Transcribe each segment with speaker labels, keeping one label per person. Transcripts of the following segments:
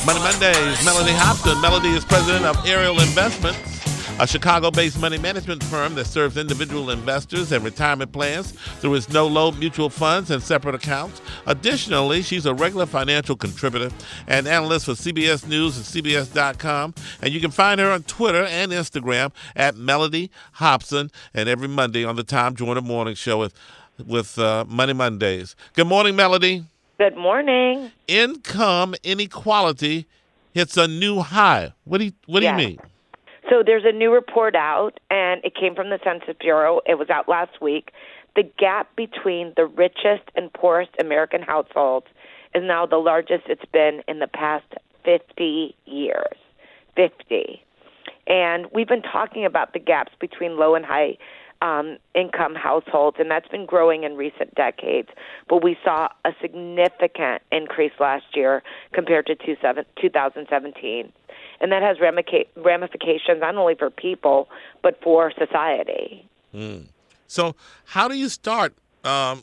Speaker 1: Money Mondays, Melody Hobson. Melody is president of Ariel Investments, a Chicago-based money management firm that serves individual investors and retirement plans through its no-load mutual funds and separate accounts. Additionally, she's a regular financial contributor and analyst for CBS News and CBS.com. And you can find her on Twitter and Instagram at Melody Hobson. And every Monday on the Tom Joyner Morning Show with Money Mondays. Good morning, Melody.
Speaker 2: Good morning.
Speaker 1: Income inequality hits a new high. What do you mean?
Speaker 2: So there's a new report out, and it came from the Census Bureau. It was out last week. The gap between the richest and poorest American households is now the largest it's been in the past 50 years. 50. And we've been talking about the gaps between low and high income households, and that's been growing in recent decades. But we saw a significant increase last year compared to 2017. And that has ramifications not only for people, but for society.
Speaker 1: So how do you start, how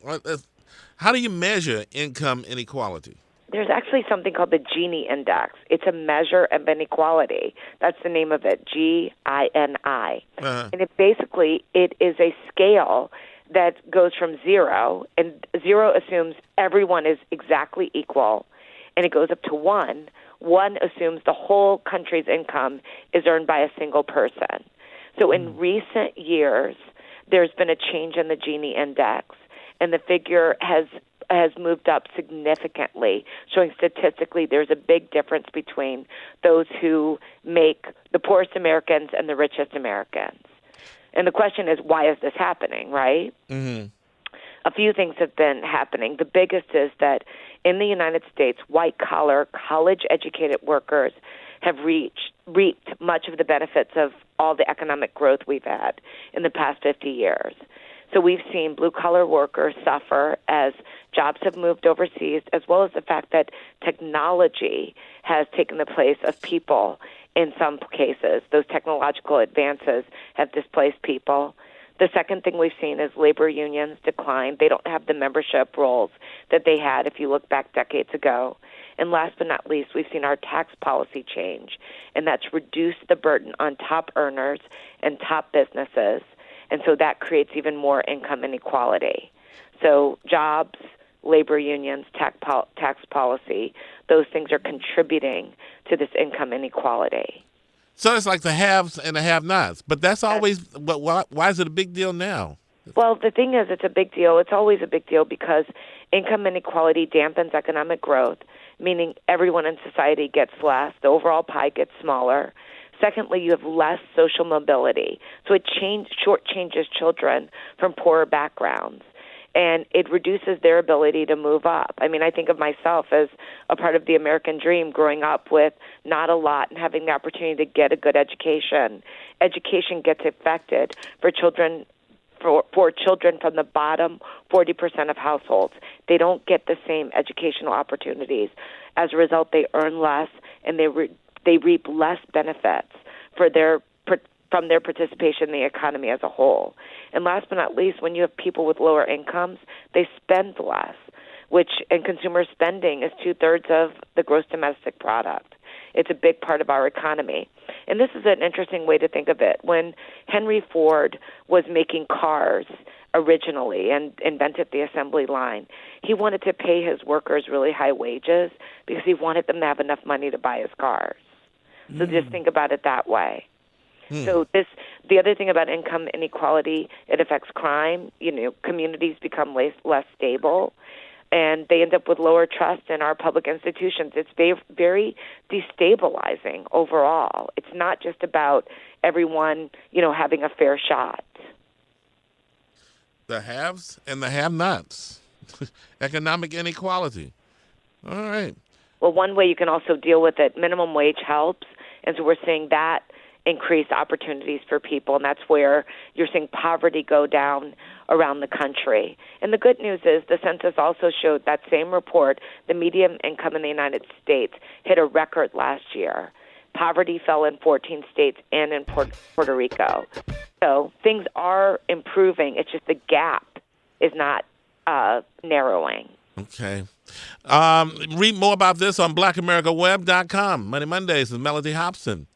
Speaker 1: do you measure income inequality?
Speaker 2: There's actually something called the Gini Index. It's a measure of inequality. That's the name of it, Gini. And it is a scale that goes from 0, and 0 assumes everyone is exactly equal, and it goes up to 1. 1 assumes the whole country's income is earned by a single person. So in recent years, there's been a change in the Gini Index, and the figure has moved up significantly, showing statistically there's a big difference between those who make the poorest Americans and the richest Americans. And the question is, why is this happening, right? Mm-hmm. A few things have been happening. The biggest is that in the United States, white-collar, college-educated workers have reaped much of the benefits of all the economic growth we've had in the past 50 years. So we've seen blue-collar workers suffer as jobs have moved overseas, as well as the fact that technology has taken the place of people in some cases. Those technological advances have displaced people. The second thing we've seen is labor unions decline. They don't have the membership roles that they had if you look back decades ago. And last but not least, we've seen our tax policy change, and that's reduced the burden on top earners and top businesses. And so that creates even more income inequality. So jobs, labor unions, tax policy, those things are contributing to this income inequality.
Speaker 1: So it's like the haves and the have-nots. But that's always, but why is it a big deal now?
Speaker 2: Well, the thing is, it's a big deal. It's always a big deal because income inequality dampens economic growth, meaning everyone in society gets less. The overall pie gets smaller. Secondly, you have less social mobility. So it shortchanges children from poorer backgrounds, and it reduces their ability to move up. I mean, I think of myself as a part of the American dream, growing up with not a lot and having the opportunity to get a good education. Education gets affected for children from the bottom 40% of households. They don't get the same educational opportunities. As a result, they earn less, and they reap less benefits from their participation in the economy as a whole. And last but not least, when you have people with lower incomes, they spend less, and consumer spending is 2/3 of the gross domestic product. It's a big part of our economy. And this is an interesting way to think of it. When Henry Ford was making cars originally and invented the assembly line, he wanted to pay his workers really high wages because he wanted them to have enough money to buy his cars. So just think about it that way. So the other thing about income inequality, it affects crime. Communities become less stable, and they end up with lower trust in our public institutions. It's very destabilizing overall. It's not just about everyone, having a fair shot.
Speaker 1: The haves and the have-nots. Economic inequality. All right.
Speaker 2: Well, one way you can also deal with it, minimum wage helps. And so we're seeing that increase opportunities for people, and that's where you're seeing poverty go down around the country. And the good news is the census also showed that same report, the median income in the United States hit a record last year. Poverty fell in 14 states and in Puerto Rico. So things are improving. It's just the gap is not narrowing.
Speaker 1: Okay. Read more about this on blackamericaweb.com. Money Mondays with Melody Hobson.